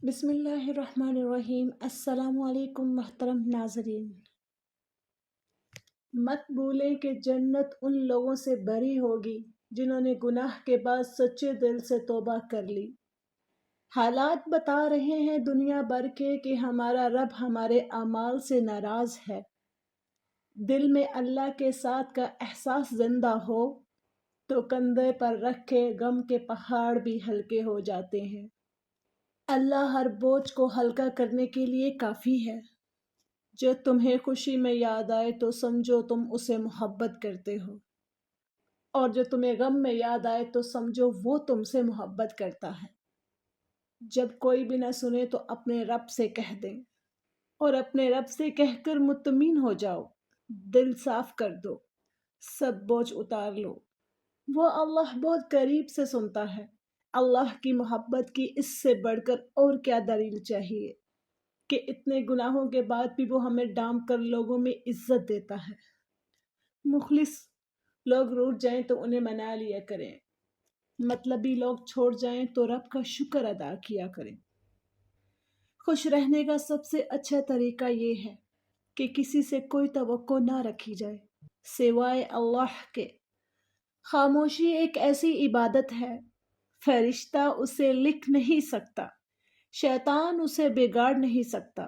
بسم اللہ الرحمن الرحیم۔ السلام علیکم محترم ناظرین۔ مت بھولیں کہ جنت ان لوگوں سے بھری ہوگی جنہوں نے گناہ کے بعد سچے دل سے توبہ کر لی۔ حالات بتا رہے ہیں دنیا بھر کے کہ ہمارا رب ہمارے اعمال سے ناراض ہے۔ دل میں اللہ کے ساتھ کا احساس زندہ ہو تو کندھے پر رکھے غم کے پہاڑ بھی ہلکے ہو جاتے ہیں۔ اللہ ہر بوجھ کو ہلکا کرنے کے لیے کافی ہے۔ جو تمہیں خوشی میں یاد آئے تو سمجھو تم اسے محبت کرتے ہو، اور جو تمہیں غم میں یاد آئے تو سمجھو وہ تم سے محبت کرتا ہے۔ جب کوئی بھی نہ سنے تو اپنے رب سے کہہ دیں، اور اپنے رب سے کہہ کر مطمئن ہو جاؤ۔ دل صاف کر دو، سب بوجھ اتار لو۔ وہ اللہ بہت قریب سے سنتا ہے۔ اللہ کی محبت کی اس سے بڑھ کر اور کیا دلیل چاہیے کہ اتنے گناہوں کے بعد بھی وہ ہمیں ڈانپ کر لوگوں میں عزت دیتا ہے۔ مخلص لوگ روٹھ جائیں تو انہیں منا لیا کریں، مطلبی لوگ چھوڑ جائیں تو رب کا شکر ادا کیا کریں۔ خوش رہنے کا سب سے اچھا طریقہ یہ ہے کہ کسی سے کوئی توقع نہ رکھی جائے سوائے اللہ کے۔ خاموشی ایک ایسی عبادت ہے، فرشتہ اسے لکھ نہیں سکتا، شیطان اسے بگاڑ نہیں سکتا،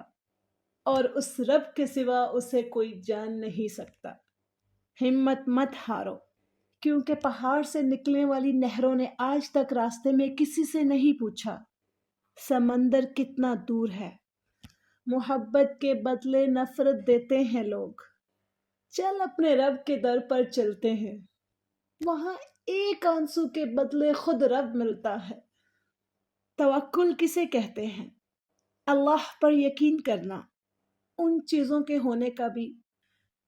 اور اس رب کے سوا اسے کوئی جان نہیں سکتا۔ ہمت مت ہارو، کیونکہ پہاڑ سے نکلنے والی نہروں نے آج تک راستے میں کسی سے نہیں پوچھا سمندر کتنا دور ہے۔ محبت کے بدلے نفرت دیتے ہیں لوگ۔ چل اپنے رب کے در پر چلتے ہیں، وہاں ایک آنسو کے بدلے خود رب ملتا ہے۔ توکل کسے کہتے ہیں؟ اللہ پر یقین کرنا، ان چیزوں کے ہونے کا بھی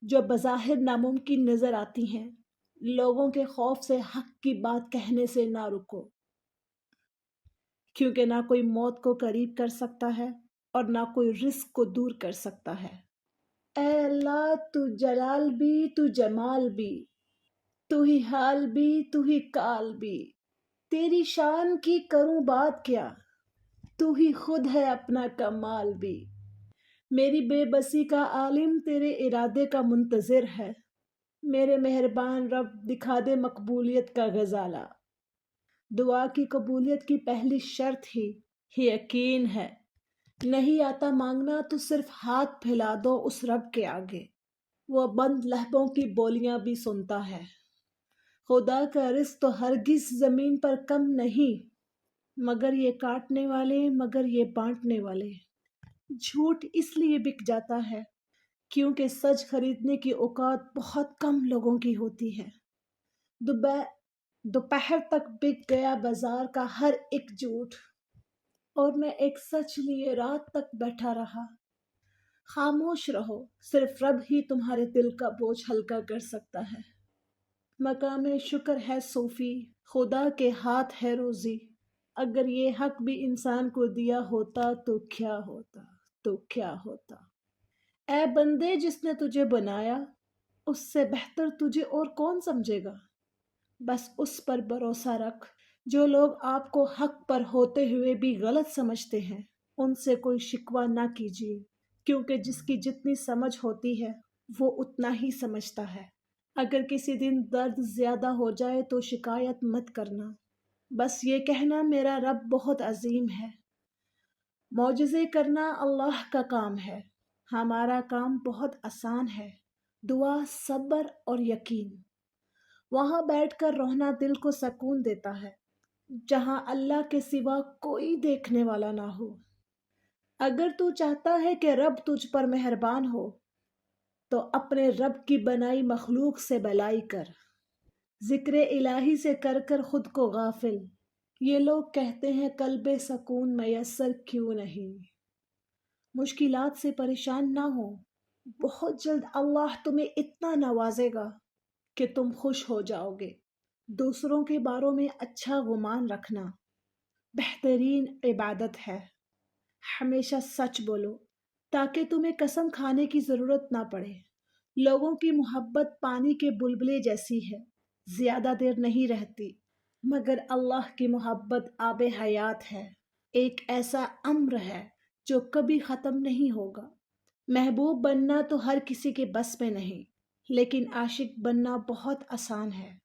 جو بظاہر ناممکن نظر آتی ہیں۔ لوگوں کے خوف سے حق کی بات کہنے سے نہ رکو، کیونکہ نہ کوئی موت کو قریب کر سکتا ہے اور نہ کوئی رزق کو دور کر سکتا ہے۔ اے اللہ، تو جلال بھی، تو جمال بھی، تو ہی حال بھی، تو ہی کال بھی، تیری شان کی کروں بات کیا، تو ہی خود ہے اپنا کمال بھی۔ میری بے بسی کا عالم تیرے ارادے کا منتظر ہے، میرے مہربان رب دکھا دے مقبولیت کا غزالہ۔ دعا کی قبولیت کی پہلی شرط ہی یقین ہے۔ نہیں آتا مانگنا تو صرف ہاتھ پھیلا دو اس رب کے آگے، وہ بند لہبوں کی بولیاں بھی سنتا ہے۔ خدا کا رزق تو ہرگز زمین پر کم نہیں، مگر یہ کاٹنے والے، مگر یہ بانٹنے والے۔ جھوٹ اس لیے بک جاتا ہے کیونکہ سچ خریدنے کی اوقات بہت کم لوگوں کی ہوتی ہے۔ دوپہر تک بک گیا بازار کا ہر ایک جھوٹ، اور میں ایک سچ لیے رات تک بیٹھا رہا۔ خاموش رہو، صرف رب ہی تمہارے دل کا بوجھ ہلکا کر سکتا ہے۔ مقام شکر ہے صوفی، خدا کے ہاتھ ہے روزی، اگر یہ حق بھی انسان کو دیا ہوتا تو کیا ہوتا، تو کیا ہوتا۔ اے بندے، جس نے تجھے بنایا اس سے بہتر تجھے اور کون سمجھے گا؟ بس اس پر بھروسہ رکھ۔ جو لوگ آپ کو حق پر ہوتے ہوئے بھی غلط سمجھتے ہیں ان سے کوئی شکوہ نہ کیجیے، کیونکہ جس کی جتنی سمجھ ہوتی ہے وہ اتنا ہی سمجھتا ہے۔ اگر کسی دن درد زیادہ ہو جائے تو شکایت مت کرنا، بس یہ کہنا میرا رب بہت عظیم ہے۔ معجزے کرنا اللہ کا کام ہے، ہمارا کام بہت آسان ہے۔ دعا، صبر اور یقین، وہاں بیٹھ کر رونا دل کو سکون دیتا ہے جہاں اللہ کے سوا کوئی دیکھنے والا نہ ہو۔ اگر تو چاہتا ہے کہ رب تجھ پر مہربان ہو تو اپنے رب کی بنائی مخلوق سے بلائی کر، ذکر الہی سے کر کر خود کو غافل۔ یہ لوگ کہتے ہیں قلب سکون میسر کیوں نہیں۔ مشکلات سے پریشان نہ ہو، بہت جلد اللہ تمہیں اتنا نوازے گا کہ تم خوش ہو جاؤ گے۔ دوسروں کے باروں میں اچھا گمان رکھنا بہترین عبادت ہے۔ ہمیشہ سچ بولو تاکہ تمہیں قسم کھانے کی ضرورت نہ پڑے۔ لوگوں کی محبت پانی کے بلبلے جیسی ہے، زیادہ دیر نہیں رہتی، مگر اللہ کی محبت آب حیات ہے، ایک ایسا امر ہے جو کبھی ختم نہیں ہوگا۔ محبوب بننا تو ہر کسی کے بس میں نہیں، لیکن عاشق بننا بہت آسان ہے۔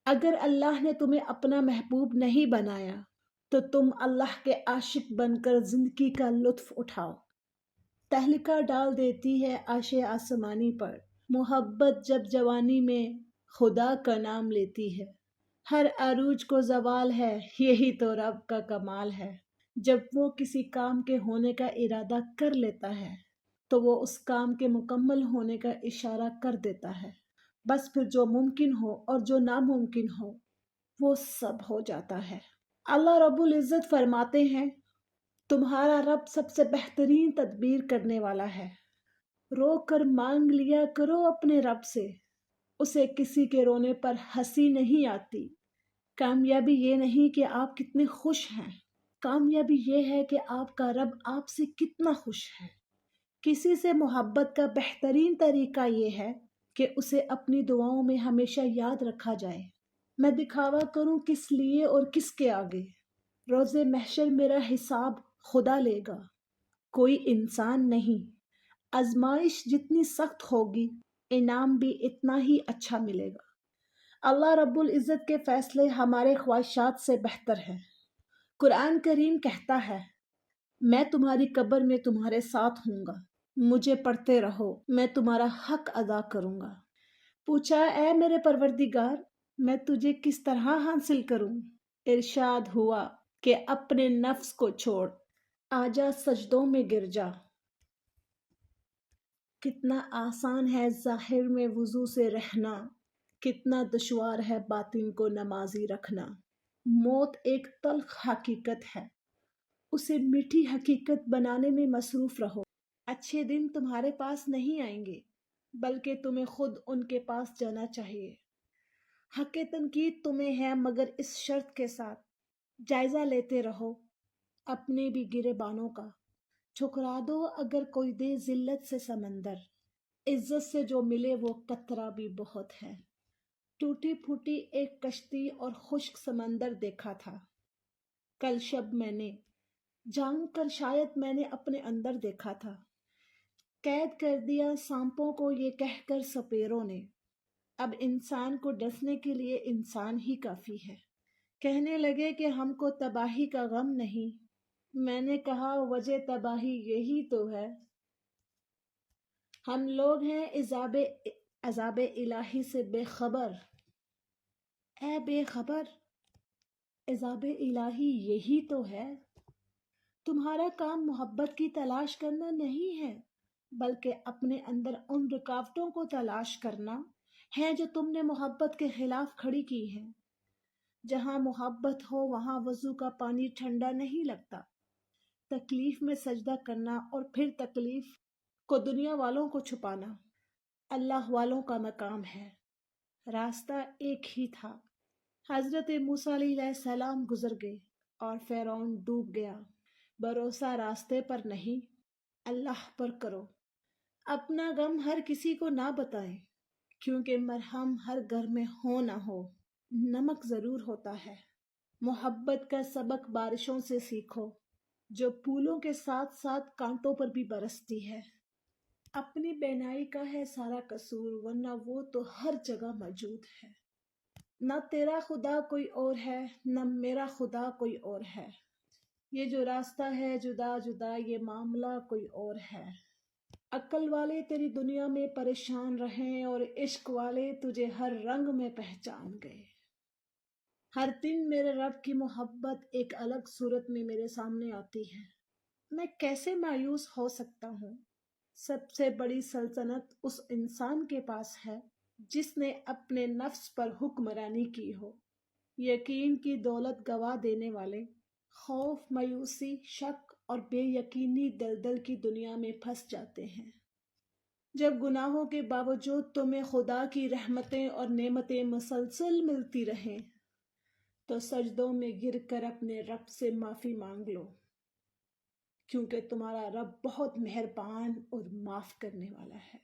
اگر اللہ نے تمہیں اپنا محبوب نہیں بنایا تو تم اللہ کے عاشق بن کر زندگی کا لطف اٹھاؤ۔ تہلکہ ڈال دیتی ہے عرش آسمانی پر، محبت جب جوانی میں خدا کا نام لیتی ہے۔ ہر عروج کو زوال ہے، یہی تو رب کا کمال ہے۔ جب وہ کسی کام کے ہونے کا ارادہ کر لیتا ہے تو وہ اس کام کے مکمل ہونے کا اشارہ کر دیتا ہے۔ بس پھر جو ممکن ہو اور جو ناممکن ہو وہ سب ہو جاتا ہے۔ اللہ رب العزت فرماتے ہیں، تمہارا رب سب سے بہترین تدبیر کرنے والا ہے۔ رو کر مانگ لیا کرو اپنے رب سے، اسے کسی کے رونے پر ہنسی نہیں آتی۔ کامیابی یہ نہیں کہ آپ کتنے خوش ہیں، کامیابی یہ ہے کہ آپ کا رب آپ سے کتنا خوش ہے۔ کسی سے محبت کا بہترین طریقہ یہ ہے کہ اسے اپنی دعاؤں میں ہمیشہ یاد رکھا جائے۔ میں دکھاوا کروں کس لیے اور کس کے آگے؟ روز محشر میرا حساب خدا لے گا، کوئی انسان نہیں۔ آزمائش جتنی سخت ہوگی انعام بھی اتنا ہی اچھا ملے گا۔ اللہ رب العزت کے فیصلے ہمارے خواہشات سے بہتر ہیں۔ قرآن کریم کہتا ہے، میں تمہاری قبر میں تمہارے ساتھ ہوں گا، مجھے پڑھتے رہو، میں تمہارا حق ادا کروں گا۔ پوچھا، اے میرے پروردگار، میں تجھے کس طرح حاصل کروں؟ ارشاد ہوا کہ اپنے نفس کو چھوڑ، آجا سجدوں میں گر جا۔ کتنا آسان ہے ظاہر میں وضو سے رہنا، کتنا دشوار ہے باطن کو نمازی رکھنا۔ موت ایک تلخ حقیقت ہے، اسے میٹھی حقیقت بنانے میں مصروف رہو۔ اچھے دن تمہارے پاس نہیں آئیں گے، بلکہ تمہیں خود ان کے پاس جانا چاہیے۔ حق تنقید تمہیں ہے، مگر اس شرط کے ساتھ جائزہ لیتے رہو اپنے بھی گرے بانوں کا۔ ٹھکرا دو اگر کوئی دے ذلت سے سمندر، عزت سے جو ملے وہ قطرہ بھی بہت ہے۔ ٹوٹی پھوٹی ایک کشتی اور خشک سمندر دیکھا تھا کل شب میں نے، جان کر شاید میں نے اپنے اندر دیکھا تھا۔ قید کر دیا سانپوں کو یہ کہہ کر سپیروں نے، اب انسان کو ڈسنے کے لیے انسان ہی کافی ہے۔ کہنے لگے کہ ہم کو تباہی کا غم نہیں، میں نے کہا وجہ تباہی یہی تو ہے۔ ہم لوگ ہیں عذاب الہی سے بے خبر، اے بے خبر، عذاب الہی یہی تو ہے۔ تمہارا کام محبت کی تلاش کرنا نہیں ہے، بلکہ اپنے اندر ان رکاوٹوں کو تلاش کرنا ہے جو تم نے محبت کے خلاف کھڑی کی ہیں۔ جہاں محبت ہو وہاں وضو کا پانی ٹھنڈا نہیں لگتا۔ تکلیف میں سجدہ کرنا اور پھر تکلیف کو دنیا والوں کو چھپانا اللہ والوں کا مقام ہے۔ راستہ ایک ہی تھا، حضرت موسیٰ علیہ السلام گزر گئے اور فرعون ڈوب گیا۔ بھروسہ راستے پر نہیں، اللہ پر کرو۔ اپنا غم ہر کسی کو نہ بتائیں، کیونکہ مرہم ہر گھر میں ہو نہ ہو نمک ضرور ہوتا ہے۔ محبت کا سبق بارشوں سے سیکھو، جو پھولوں کے ساتھ ساتھ کانٹوں پر بھی برستی ہے۔ اپنی بینائی کا ہے سارا قصور، ورنہ وہ تو ہر جگہ موجود ہے۔ نہ تیرا خدا کوئی اور ہے، نہ میرا خدا کوئی اور ہے۔ یہ جو راستہ ہے جدا جدا، یہ معاملہ کوئی اور ہے۔ عقل والے تیری دنیا میں پریشان رہیں اور عشق والے تجھے ہر رنگ میں پہچان گئے۔ ہر دن میرے رب کی محبت ایک الگ صورت میں میرے سامنے آتی ہے۔ میں کیسے مایوس ہو سکتا ہوں؟ سب سے بڑی سلطنت اس انسان کے پاس ہے جس نے اپنے نفس پر حکمرانی کی ہو۔ یقین کی دولت گوا دینے والے خوف، مایوسی، شک اور بے یقینی دلدل کی دنیا میں پھنس جاتے ہیں۔ جب گناہوں کے باوجود تمہیں خدا کی رحمتیں اور نعمتیں مسلسل ملتی رہیں تو سجدوں میں گر کر اپنے رب سے معافی مانگ لو، کیونکہ تمہارا رب بہت مہربان اور معاف کرنے والا ہے۔